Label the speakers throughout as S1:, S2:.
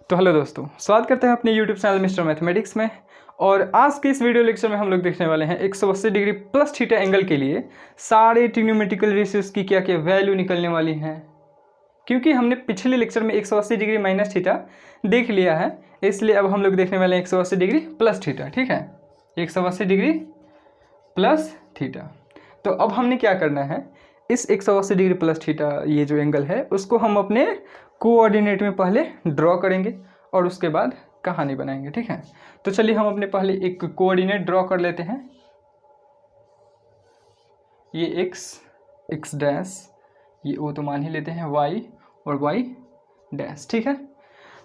S1: तो हेलो दोस्तों, स्वागत करते हैं अपने YouTube चैनल मिस्टर मैथमेटिक्स में। और आज के इस वीडियो लेक्चर में हम लोग देखने वाले हैं 180 डिग्री प्लस थीटा एंगल के लिए सारे ट्रिग्नोमेट्रिकल रेशियोज की क्या क्या वैल्यू निकलने वाली हैं। क्योंकि हमने पिछले लेक्चर में 180 डिग्री माइनस थीटा देख लिया है, इसलिए अब हम लोग देखने वाले हैं 180 डिग्री प्लस थीटा। ठीक है, 180 डिग्री प्लस थीटा। तो अब हमने क्या करना है, इस 180 डिग्री प्लस थीटा ये जो एंगल है उसको हम अपने कोऑर्डिनेट में पहले ड्रॉ करेंगे और उसके बाद कहानी बनाएंगे। ठीक है, तो चलिए हम अपने पहले एक कोऑर्डिनेट ड्रॉ कर लेते हैं। ये एक्स डैश, ये ओ तो मान ही लेते हैं, वाई और वाई डैश। ठीक है,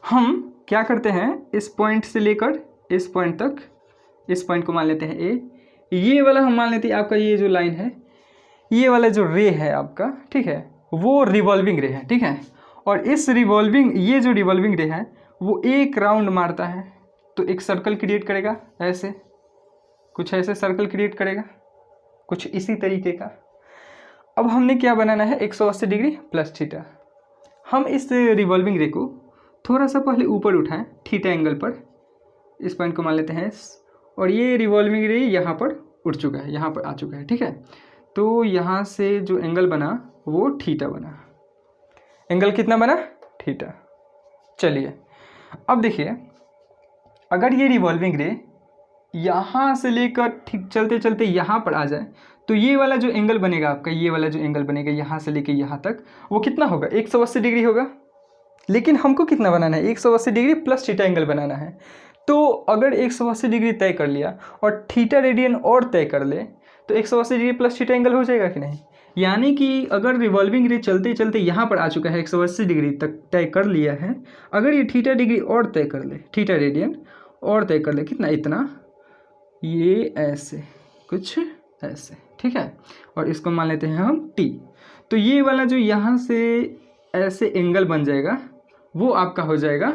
S1: हम क्या करते हैं, इस पॉइंट से लेकर इस पॉइंट तक, इस पॉइंट को मान लेते हैं ए, ये वाला हम मान लेते हैं आपका ये जो लाइन है, ये वाला जो रे है आपका, ठीक है, वो रिवॉल्विंग रे है। ठीक है, और इस रिवॉल्विंग, ये जो रिवॉल्विंग रे है वो एक राउंड मारता है तो एक सर्कल क्रिएट करेगा, ऐसे कुछ ऐसे सर्कल क्रिएट करेगा, कुछ इसी तरीके का। अब हमने क्या बनाना है, 180 डिग्री प्लस थीटा। हम इस रिवॉल्विंग रे को थोड़ा सा पहले ऊपर उठाएं थीटा एंगल पर, इस पॉइंट को मान लेते हैं, और ये रिवॉल्विंग रे यहाँ पर उठ चुका है, यहाँ पर आ चुका है। ठीक है, तो यहाँ से जो एंगल बना वो थीटा बना। एंगल कितना बना, थीटा। चलिए अब देखिए, अगर ये रिवॉल्विंग रे यहाँ से लेकर ठीक चलते चलते यहाँ पर आ जाए तो ये वाला जो एंगल बनेगा आपका, ये वाला जो एंगल बनेगा यहाँ से लेकर यहाँ तक, वो कितना होगा, 180 डिग्री होगा। लेकिन हमको कितना बनाना है, 180 डिग्री प्लस थीटा एंगल बनाना है। तो अगर 180 डिग्री तय कर लिया और थीटा रेडियन और तय कर ले तो 180 डिग्री प्लस थीटा एंगल हो जाएगा कि नहीं। यानी कि अगर रिवॉल्विंग रे चलते चलते यहाँ पर आ चुका है, 180 डिग्री तक तय कर लिया है, अगर ये थीटा डिग्री और तय कर ले, थीटा रेडियन और तय कर ले, कितना, इतना, ये ऐसे कुछ ऐसे। ठीक है, और इसको मान लेते हैं हम टी। तो ये वाला जो यहाँ से ऐसे एंगल बन जाएगा वो आपका हो जाएगा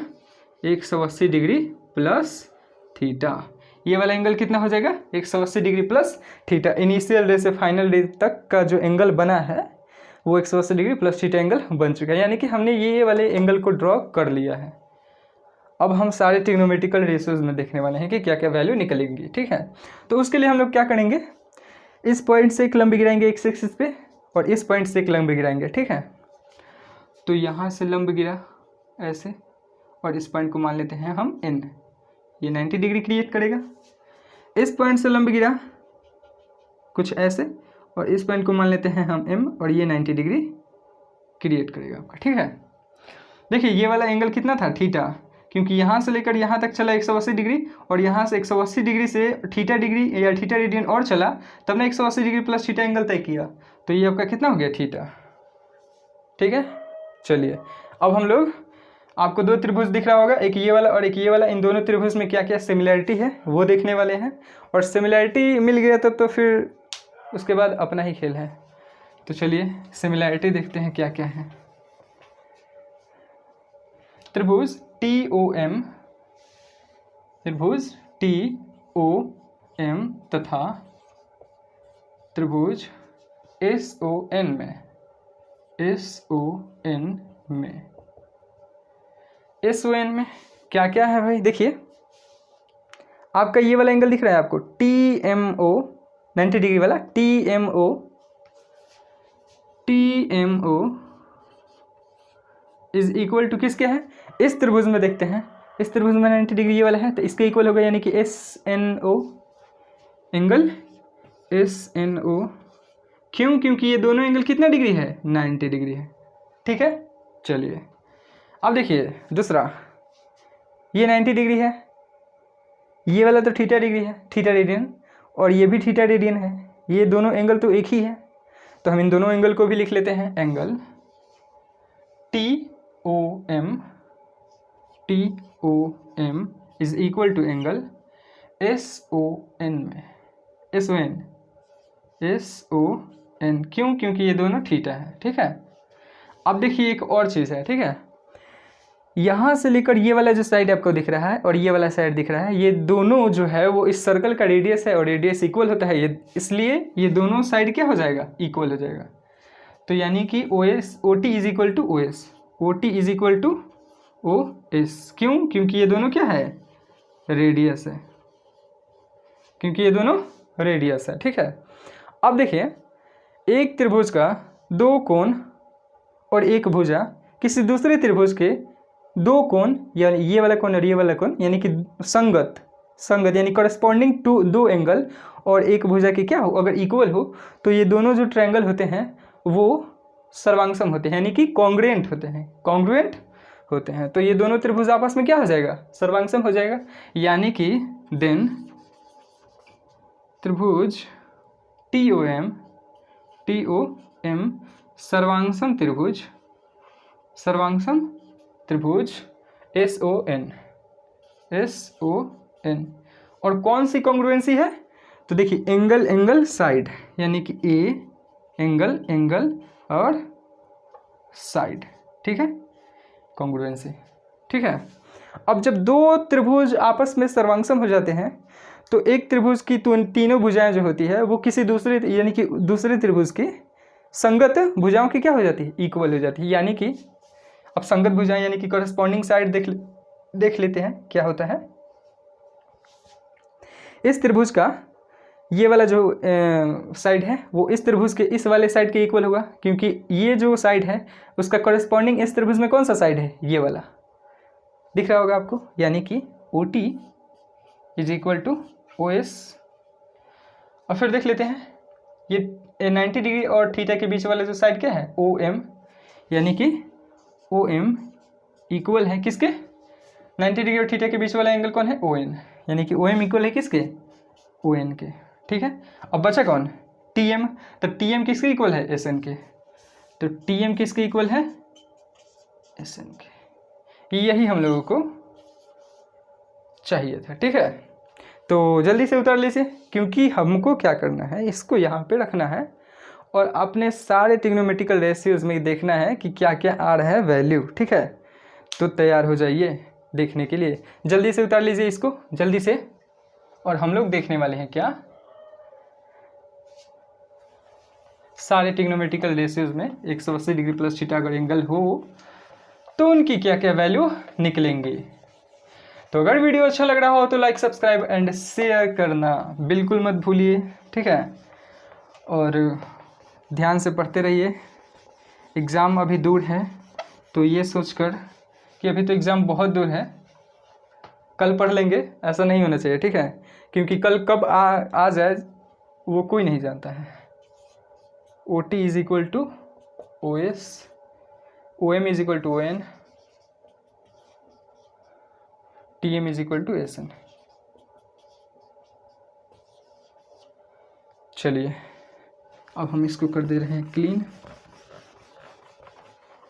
S1: 180 डिग्री प्लस थीटा। ये वाला एंगल कितना हो जाएगा, 180 डिग्री प्लस थीटा। इनिशियल रे से फाइनल रे तक का जो एंगल बना है वो 180 डिग्री प्लस थीटा एंगल बन चुका है। यानी कि हमने ये वाले एंगल को ड्रॉ कर लिया है। अब हम सारे ट्रिग्नोमेट्रिकल रेशियोज में देखने वाले हैं कि क्या क्या वैल्यू निकलेंगी। ठीक है, तो उसके लिए हम लोग क्या करेंगे, इस पॉइंट से एक लंब गिराएंगे एक्स एक्सिस पे और इस पॉइंट से एक लंब गिराएंगे। ठीक है, तो यहाँ से लंब गिरा ऐसे और इस पॉइंट को मान लेते हैं हम एन, ये 90 डिग्री क्रिएट करेगा। इस पॉइंट से लंब गिरा कुछ ऐसे और इस पॉइंट को मान लेते हैं हम एम और ये 90 डिग्री क्रिएट करेगा आपका। ठीक है, देखिए ये वाला एंगल कितना था, थीटा, क्योंकि यहाँ से लेकर यहाँ तक चला 180 डिग्री और यहाँ से 180 डिग्री से थीटा डिग्री या थीटा रेडियन और चला, तब ने 180 डिग्री प्लस थीटा एंगल तय किया, तो ये आपका कितना हो गया, थीटा। ठीक है, चलिए अब हम लोग, आपको दो त्रिभुज दिख रहा होगा, एक ये वाला और एक ये वाला, इन दोनों त्रिभुज में क्या क्या सिमिलैरिटी है वो देखने वाले हैं। और सिमिलैरिटी मिल गया तब तो फिर उसके बाद अपना ही खेल है। तो चलिए सिमिलैरिटी देखते हैं क्या क्या है। त्रिभुज TOM, त्रिभुज TOM तथा त्रिभुज SON में, SON में क्या क्या है भाई, देखिए आपका ये वाला एंगल दिख रहा है आपको, TMO 90 डिग्री वाला, TMO इज इक्वल टू किसके है, इस त्रिभुज में देखते हैं, इस त्रिभुज में 90 डिग्री ये वाला है तो इसके इक्वल होगा, यानी कि SNO एंगल, SNO। क्यों, क्योंकि ये दोनों एंगल कितना डिग्री है, 90 डिग्री है। ठीक है, चलिए अब देखिए दूसरा, ये 90 डिग्री है, ये वाला तो थीटा डिग्री है, थीटा रेडियन, और ये भी थीटा रेडियन है, ये दोनों एंगल तो एक ही है, तो हम इन दोनों एंगल को भी लिख लेते हैं, angle TOM is equal to angle SON में, SON क्यों, क्योंकि ये दोनों थीटा है। ठीक है, अब देखिए एक और चीज़ है। ठीक है, यहाँ से लेकर ये वाला जो साइड आपको दिख रहा है और ये वाला साइड दिख रहा है, ये दोनों जो है वो इस सर्कल का रेडियस है और रेडियस इक्वल होता है, ये इसलिए ये दोनों साइड क्या हो जाएगा, इक्वल हो जाएगा। तो यानी कि OT is equal to OS, OT is equal to O S. क्यों? क्योंकि ये दोनों क्या है, रेडियस है, क्योंकि ये दोनों रेडियस है। ठीक है, अब देखिए एक त्रिभुज का दो कोण और एक भुजा किसी दूसरे त्रिभुज के दो कोण, यानी ये वाला कोण और ये वाला कोण, यानी कि संगत यानी करस्पॉन्डिंग टू दो एंगल, और एक भुजा के क्या हो, अगर इक्वल हो तो ये दोनों जो ट्रायंगल होते हैं वो सर्वांगसम होते हैं, यानी कि कॉन्ग्रुएंट होते हैं। तो ये दोनों त्रिभुज आपस में क्या हो जाएगा, सर्वांगसम हो जाएगा। यानी कि देन त्रिभुज TOM सर्वांगसम त्रिभुज SON। और कौन सी कॉन्ग्रुएंसी है, तो देखिए एंगल साइड, यानी कि ए एंगल और साइड। ठीक है, कॉन्ग्रुएंसी। ठीक है, अब जब दो त्रिभुज आपस में सर्वांगसम हो जाते हैं तो एक त्रिभुज की तीनों भुजाएं जो होती है वो किसी दूसरे, यानी कि दूसरे त्रिभुज की संगत भुजाओं की क्या हो जाती है, इक्वल हो जाती है। यानी कि अब संगत भुजाएं यानी कि कॉरस्पॉन्डिंग साइड देख लेते हैं क्या होता है। इस त्रिभुज का ये वाला जो साइड है वो इस त्रिभुज के इस वाले साइड के इक्वल होगा, क्योंकि ये जो साइड है उसका कॉरस्पॉन्डिंग इस त्रिभुज में कौन सा साइड है, ये वाला दिख रहा होगा आपको। यानी कि OT is equal to OS। और फिर देख लेते हैं ये 90 डिग्री और थीटा के बीच वाला जो साइड क्या है, OM, यानी कि OM इक्वल है किसके, 90 डिग्री और थीटा के बीच वाला एंगल कौन है, ON, यानी कि OM इक्वल है किसके, ON के। ठीक है, अब बचा कौन, TM। तो TM किसके इक्वल है, SN के। तो TM किसके इक्वल है, SN के। यही हम लोगों को चाहिए था। ठीक है, तो जल्दी से उतार लीजिए, क्योंकि हमको क्या करना है, इसको यहाँ पे रखना है और अपने सारे ट्रिग्नोमेट्रिकल रेशियोज में देखना है कि क्या क्या आ रहा है वैल्यू। ठीक है, तो तैयार हो जाइए देखने के लिए। जल्दी से उतार लीजिए इसको, जल्दी से। और हम लोग देखने वाले हैं क्या, सारे ट्रिग्नोमेट्रिकल रेशियोज में 180 डिग्री प्लस थीटा अगर एंगल हो तो उनकी क्या क्या वैल्यू निकलेंगी। तो अगर वीडियो अच्छा लग रहा हो तो लाइक, सब्सक्राइब एंड शेयर करना बिल्कुल मत भूलिए। ठीक है, और ध्यान से पढ़ते रहिए। एग्ज़ाम अभी दूर है, तो ये सोचकर कि अभी तो एग्ज़ाम बहुत दूर है, कल पढ़ लेंगे, ऐसा नहीं होना चाहिए। ठीक है, क्योंकि कल कब आ जाए वो कोई नहीं जानता है। OT is equal to OS, OM is equal to ON, TM is equal to SN। चलिए अब हम इसको कर दे रहे हैं क्लीन,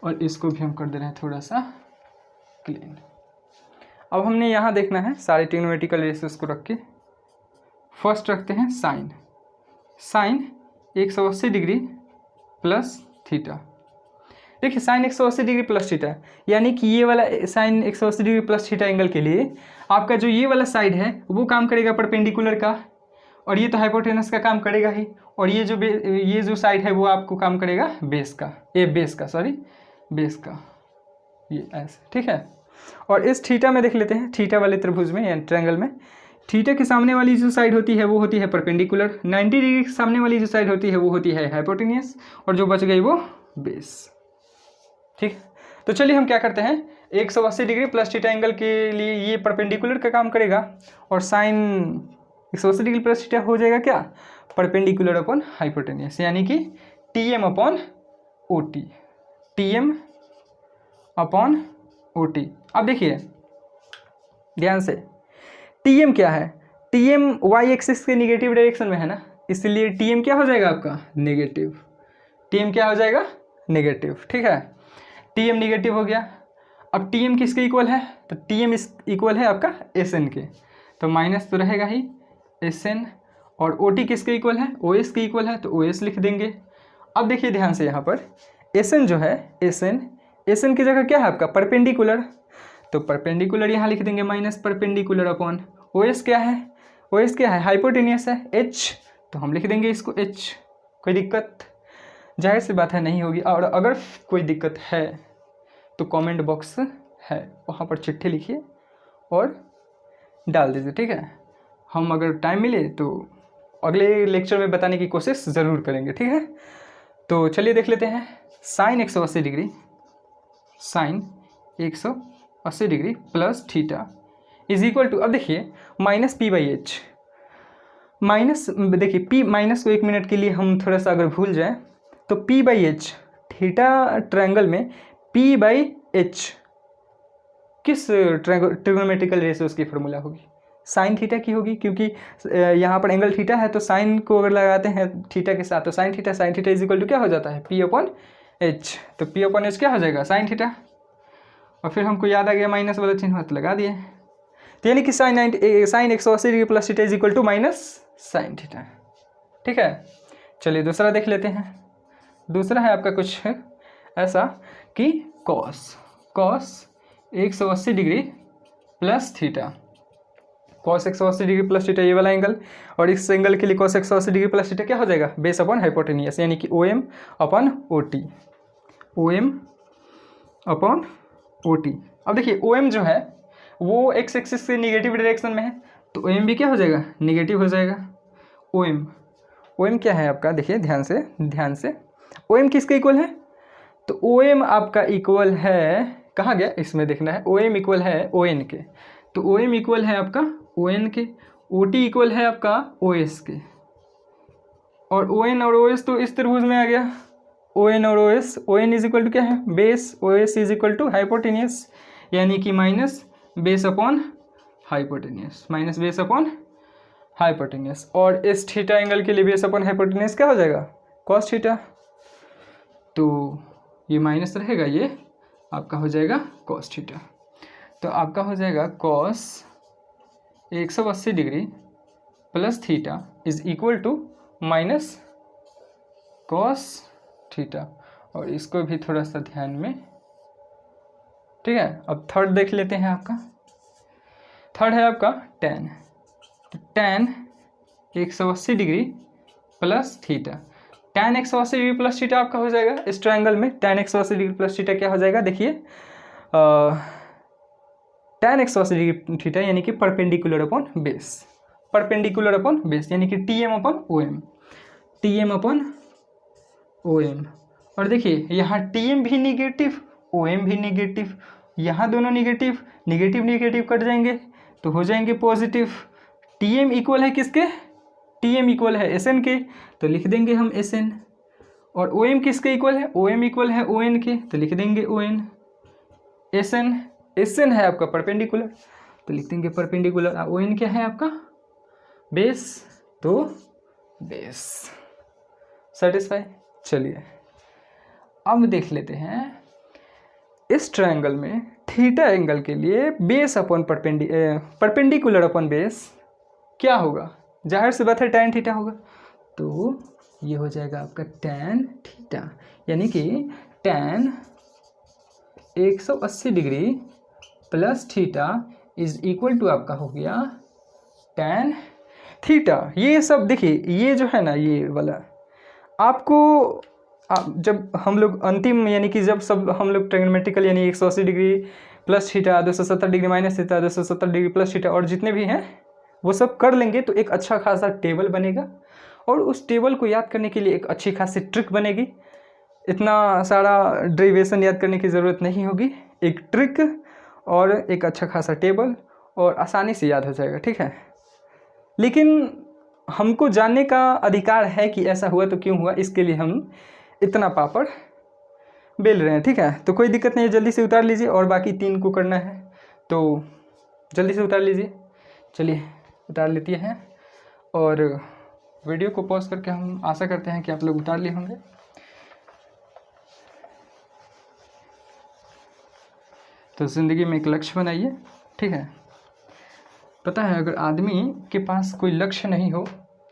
S1: और इसको भी हम कर दे रहे हैं थोड़ा सा क्लीन। अब हमने यहाँ देखना है सारे ट्रिग्नोमेट्रिकल रेशियोज को रख के। फर्स्ट रखते हैं साइन 180 डिग्री प्लस थीटा। देखिए साइन 180 डिग्री प्लस थीटा, यानी कि ये वाला sine 180 degree plus theta angle के लिए आपका जो ये वाला साइड है वो काम करेगा परपेंडिकुलर का, और ये तो हाइपोटेनस का काम करेगा ही, और ये जो साइड है वो आपको काम करेगा बेस का, बेस का, ये ऐसे। ठीक है, और इस थीटा में देख लेते हैं, थीटा वाले त्रिभुज में या ट्रायंगल में थीटा के सामने वाली जो साइड होती है वो होती है परपेंडिकुलर, 90 डिग्री के सामने वाली जो साइड होती है वो होती है हाइपोटेनियस, और जो बच गई वो बेस। ठीक, तो चलिए हम क्या करते हैं, 180 डिग्री प्लस थीटा एंगल के लिए ये परपेंडिकुलर का काम करेगा, और साइन 180 डिग्री प्लस थीटा हो जाएगा क्या, परपेंडिकुलर अपॉन हाइपोटेनियस, यानी कि TM upon OT, TM upon OT। अब देखिए ध्यान से, TM क्या है, TM y एक्सिस के निगेटिव डायरेक्शन में है ना, इसलिए TM क्या हो जाएगा आपका, नेगेटिव। TM क्या हो जाएगा, नेगेटिव। ठीक है, TM नेगेटिव हो गया। अब TM किसके इक्वल है, तो TM इक्वल है आपका SN के, तो माइनस तो रहेगा ही SN, और OT किसके इक्वल है, OS के इक्वल है, तो OS लिख देंगे। अब देखिए ध्यान से, यहाँ पर SN जो है, SN की जगह क्या है आपका, परपेंडिकुलर, तो परपेंडिकुलर यहाँ लिख देंगे माइनस परपेंडिकुलर अपॉन OS क्या है, हाइपोटेनियस है H, तो हम लिख देंगे इसको H। कोई दिक्कत, जाहिर सी बात है नहीं होगी, और अगर कोई दिक्कत है तो कमेंट बॉक्स है वहाँ पर चिट्ठी लिखिए और डाल दीजिए, ठीक है। हम अगर टाइम मिले तो अगले लेक्चर में बताने की कोशिश ज़रूर करेंगे, ठीक है। तो चलिए देख लेते हैं। Sine 180 degree, sine 180 degree plus theta is equal to, अब देखिए minus P by H, minus देखिए पी माइनस को 1 मिनट के लिए हम थोड़ा सा अगर भूल जाए तो P by H, theta triangle में पी बाई एच किस ट्रिग्नोमेट्रिकल रेशियोज की फॉर्मूला होगी? साइन थीटा की होगी, क्योंकि यहाँ पर एंगल थीटा है तो साइन को अगर लगाते हैं थीटा के साथ तो sine theta is equal to क्या हो जाता है? P upon H. तो पी अपॉन एच क्या हो जाएगा? Sine theta. और फिर हमको याद आ गया माइनस वाला चिन्ह तो लगा दिए, तो यानी कि sine 180 degree plus theta is equal to minus sine theta, ठीक है। चलिए दूसरा देख लेते हैं। दूसरा है आपका कुछ ऐसा कि cos 180 degree plus theta, cos 180 degree plus theta ये वाला एंगल, और इस एंगल के लिए कॉस 180 डिग्री प्लस थीटा क्या हो जाएगा? बेस अपॉन हाइपोटेनियस, यानी कि O M upon O T, O M upon O T. अब देखिए ओ एम जो है वो एक्स एक्सिस से निगेटिव डायरेक्शन में है, तो ओ एम भी क्या हो जाएगा? निगेटिव हो जाएगा। ओ एम क्या है आपका? देखिए ध्यान से ओ एम किसके इक्वल है? तो ओ एम आपका इक्वल है, कहाँ गया इसमें देखना है, ओ एम इक्वल है ओ एन के, तो ओ एम इक्वल है आपका ओ एन के, ओ टी इक्वल है आपका ओ एस के, और ओ एन और ओ एस तो इस त्रिभुज में आ गया, ओ एन और O S, O N is equal to क्या है? Base, O S is equal to hypotenuse, यानी कि minus base upon hypotenuse, minus base upon hypotenuse. और इस थीटा एंगल के लिए बेस अपॉन हाइपोटेनियस क्या हो जाएगा? Cos theta. तो ये माइनस रहेगा, ये आपका हो जाएगा कॉस थीटा। तो आपका हो जाएगा cos 180 degree plus theta is equal to minus cos theta. और इसको भी थोड़ा सा ध्यान में, ठीक है। अब थर्ड देख लेते हैं। आपका थर्ड है आपका tan, तो tan 180 degree plus theta, tan 180 degree plus theta आपका हो जाएगा इस ट्रायंगल में, tan 180 डिग्री प्लस थीटा क्या हो जाएगा? देखिए tan 180 डिग्री थीटा यानी कि perpendicular upon base, perpendicular upon base यानी कि TM upon OM, TM upon OM. और देखिए यहाँ टीएम भी निगेटिव, ओएम भी निगेटिव, यहाँ दोनों निगेटिव, निगेटिव निगेटिव कट जाएंगे तो हो जाएंगे पॉजिटिव। टीएम इक्वल है किसके? टीएम इक्वल है एसएन के, तो लिख देंगे हम एसएन। और ओएम किसके इक्वल है? ओएम इक्वल है ओएन के, तो लिख देंगे ओएन। एसएन, एसएन है आपका परपेंडिकुलर, तो लिख देंगे परपेंडिकुलर। ओएन क्या है आपका? बेस, तो बेस। सेटिस्फाई। चलिए अब देख लेते हैं इस ट्रायंगल में थीटा एंगल के लिए base upon perpendicular upon base क्या होगा? जाहिर सी बात है tan थीटा होगा, तो ये हो जाएगा आपका tan थीटा, यानी कि tan 180 degree plus theta is equal to आपका हो गया tan थीटा। ये सब देखिए, ये जो है ना ये वाला आपको जब हम लोग अंतिम यानी कि जब सब हम लोग ट्रिग्नोमेट्रिकल यानी 180 degree plus theta, 270 degree minus theta, 270 degree plus theta और जितने भी हैं वो सब कर लेंगे तो एक अच्छा खासा टेबल बनेगा, और उस टेबल को याद करने के लिए एक अच्छी खासी ट्रिक बनेगी। इतना सारा डेरिवेशन याद करने की ज़रूरत नहीं होगी, एक ट्रिक और एक अच्छा खासा टेबल और आसानी से याद हो जाएगा, ठीक है। लेकिन हमको जानने का अधिकार है कि ऐसा हुआ तो क्यों हुआ, इसके लिए हम इतना पापड़ बेल रहे हैं, ठीक है। तो कोई दिक्कत नहीं है, जल्दी से उतार लीजिए, और बाकी 3 को करना है तो जल्दी से उतार लीजिए। चलिए उतार लेते हैं, और वीडियो को पॉज करके हम आशा करते हैं कि आप लोग उतार लिए होंगे। तो ज़िंदगी में एक लक्ष्य बनाइए, ठीक है। पता है अगर आदमी के पास कोई लक्ष्य नहीं हो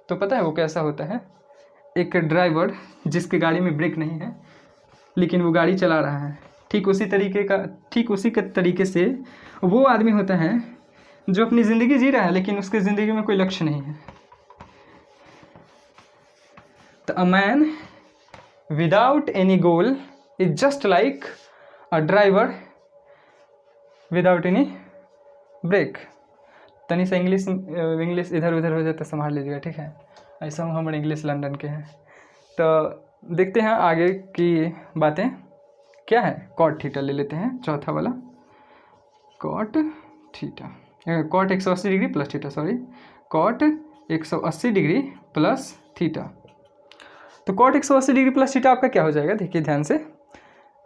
S1: तो पता है वो कैसा होता है? एक ड्राइवर जिसके गाड़ी में ब्रेक नहीं है लेकिन वो गाड़ी चला रहा है, ठीक उसी के तरीके से वो आदमी होता है जो अपनी ज़िंदगी जी रहा है लेकिन उसकी ज़िंदगी में कोई लक्ष्य नहीं है। तो a man without any goal is just like a driver without any brake. तनी सा इंग्लिश इधर उधर हो जाए तो संभाल लीजिएगा, ठीक है। ऐसा हूँ, हमारे इंग्लिश लंदन के हैं। तो देखते हैं आगे की बातें क्या है। कॉट थीटा ले लेते हैं, चौथा वाला cot theta, cot 180 degree plus theta, sorry cot 180 degree plus theta. तो कॉट 180 डिग्री प्लस थीटा आपका क्या हो जाएगा, देखिए ध्यान से,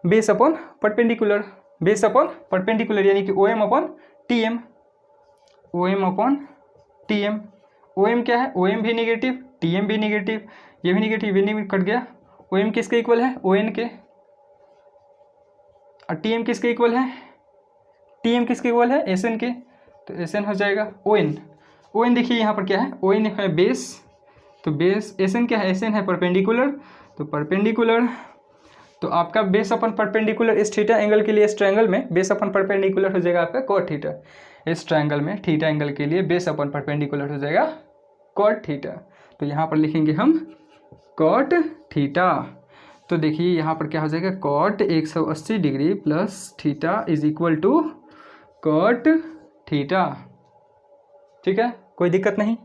S1: base upon perpendicular, base upon perpendicular यानी कि O M upon T M, O M upon T M. O M क्या है, ओ एम भी निगेटिव, टी एम भी निगेटिव, ये भी निगेटिव, ये नहीं कट गया। ओ एम किसके इक्वल है, ओ एन के, और टी एम किसके इक्वल है, टी एम किसके इक्वल है, एस एन के। तो एस एन हो जाएगा ओ एन। ओ एन देखिए यहाँ पर क्या है, ओ एन है बेस, तो बेस, एस एन क्या है, एस एन है परपेंडिकुलर, तो परपेंडिकुलर, तो आपका बेस अपन परपेंडिकुलर इस थीटा एंगल के लिए, इस ट्रायंगल में बेस अपन परपेंडिकुलर हो जाएगा आपका कॉट थीटा। इस ट्रायंगल में थीटा एंगल के लिए बेस अपन परपेंडिकुलर हो जाएगा कॉट थीटा। तो यहाँ पर लिखेंगे हम कॉट थीटा। तो देखिए यहाँ पर क्या हो जाएगा, cot 180 degree plus theta is equal to cot theta, ठीक है, कोई दिक्कत नहीं।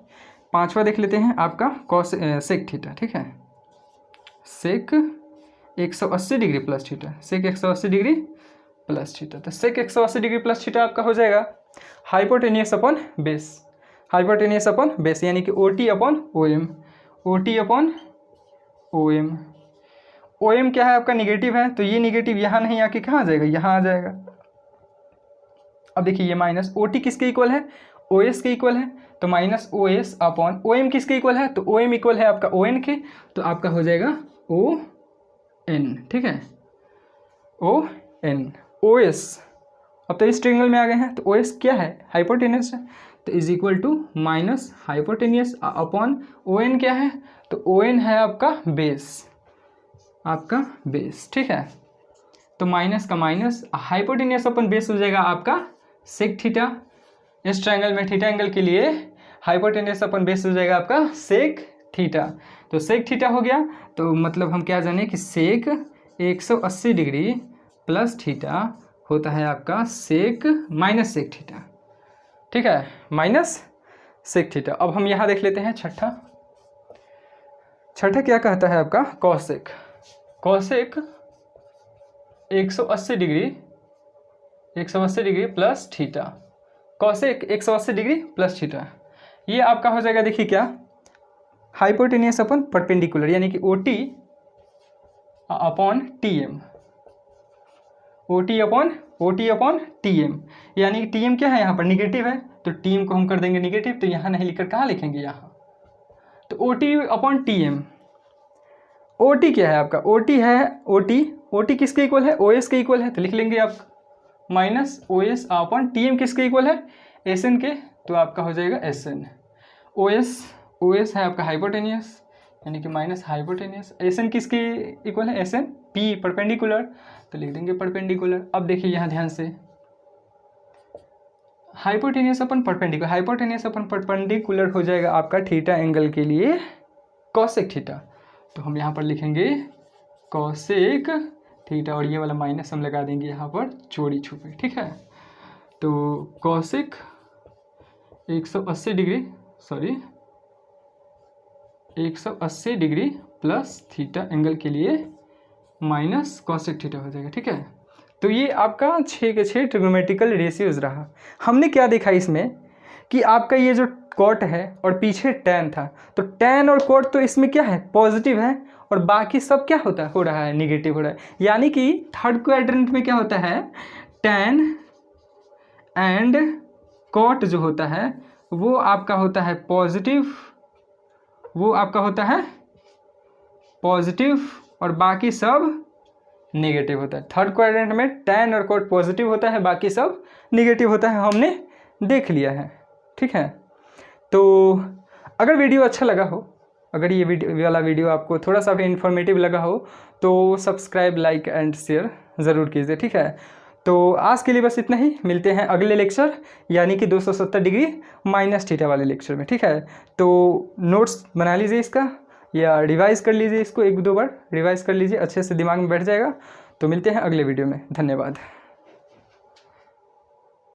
S1: पांचवा देख लेते हैं आपका कॉस सेक थीटा, ठीक है, sec 180 degree plus theta, sec 180 degree plus theta. तो सेक 180 डिग्री प्लस थीटा आपका हो जाएगा hypotenuse upon base, hypotenuse upon base यानी कि O T upon O M, O T upon O M. O M क्या है आपका, निगेटिव है, तो ये निगेटिव यहाँ नहीं आके कहाँ आ जाएगा, यहाँ आ जाएगा। अब देखिए ये माइनस ओ टी किसके इक्वल है, ओ एस के इक्वल है, तो minus O S upon O M किसके इक्वल है, तो ओ एम इक्वल है आपका ओ एन के, तो आपका हो जाएगा ओ एन, ठीक है, ओ एन। ओ एस अब तो इस ट्रायंगल में आ गए हैं, तो ओ एस क्या है, हाइपोटेनियस है, तो is equal to minus hypotenuse upon O N क्या है, तो ओ एन है आपका बेस, आपका बेस, ठीक है। तो माइनस का माइनस, हाइपोटेनियस अपन बेस हो जाएगा आपका सेक थीटा। इस ट्रायंगल में थीटा एंगल के लिए हाइपोटेनियस अपन बेस हो जाएगा आपका सेक थीटा। तो सेक थीटा हो गया, तो मतलब हम क्या जाने कि सेक 180 डिग्री प्लस थीटा होता है आपका सेक माइनस सेक थीटा, ठीक है, माइनस सेक थीटा। अब हम यहाँ देख लेते हैं छठा, छठा क्या कहता है आपका, cosec, cosec 180 degree plus theta, cosec 180 degree plus theta, ये आपका हो जाएगा देखिए क्या, हाइपोटेनियस अपन परपेंडिकुलर यानी कि O T upon T M, O T upon T M, यानी कि टी एम क्या है यहाँ पर निगेटिव है, तो टी एम को हम कर देंगे निगेटिव, तो यहाँ नहीं लिखकर कहाँ लिखेंगे, यहाँ। तो O T upon T M, O T क्या है आपका, ओ टी है, ओ टी किसके इक्वल है, ओ एस के इक्वल है, तो लिख लेंगे आप minus O S upon T M किसके इक्वल है, एस एन के, तो आपका हो जाएगा एस एन। ओ एस है आपका हाइपोटेनियस यानी कि माइनस हाइपोटेनियस, एस एन किसके इक्वल है, एस एन पी परपेंडिकुलर, तो लिख देंगे परपेंडिकुलर। अब देखिए यहाँ ध्यान से, हाइपोटेनियस अपन परपेंडिकुलर, हाइपोटेनियस अपन परपेंडिकुलर हो जाएगा आपका थीटा एंगल के लिए कॉसेक थीटा, तो हम यहाँ पर लिखेंगे कॉसेक थीटा, और ये वाला माइनस हम लगा देंगे यहाँ पर चोरी छुपे, ठीक है। तो cosec 180 degree, sorry 180 degree plus theta angle के लिए माइनस कॉसेक थीटा हो जाएगा, ठीक है। तो ये आपका 6 के 6 ट्रिग्नोमेट्रिकल रेशियोज रहा। हमने क्या देखा इसमें कि आपका ये जो कॉट है और पीछे टैन था, तो टैन और कॉट तो इसमें क्या है, पॉजिटिव है, और बाकी सब क्या होता है, हो रहा है निगेटिव हो रहा है, यानी कि थर्ड क्वाड्रेंट में क्या होता है, टैन एंड कॉट जो होता है वो आपका होता है पॉजिटिव, वो आपका होता है पॉजिटिव, और बाकी सब नेगेटिव होता है। थर्ड क्वाड्रेंट में टैन और कॉट पॉजिटिव होता है, बाकी सब नेगेटिव होता है, हमने देख लिया है, ठीक है। तो अगर वीडियो अच्छा लगा हो, अगर ये वाला वीडियो आपको थोड़ा सा भी इन्फॉर्मेटिव लगा हो, तो सब्सक्राइब, लाइक एंड शेयर ज़रूर कीजिए, ठीक है। तो आज के लिए बस इतना ही, मिलते हैं अगले लेक्चर यानी कि 270 डिग्री माइनस थीटा वाले लेक्चर में, ठीक है। तो नोट्स बना लीजिए इसका, या रिवाइज़ कर लीजिए इसको, 1-2 बार रिवाइज़ कर लीजिए, अच्छे से दिमाग में बैठ जाएगा। तो मिलते हैं अगले वीडियो में, धन्यवाद।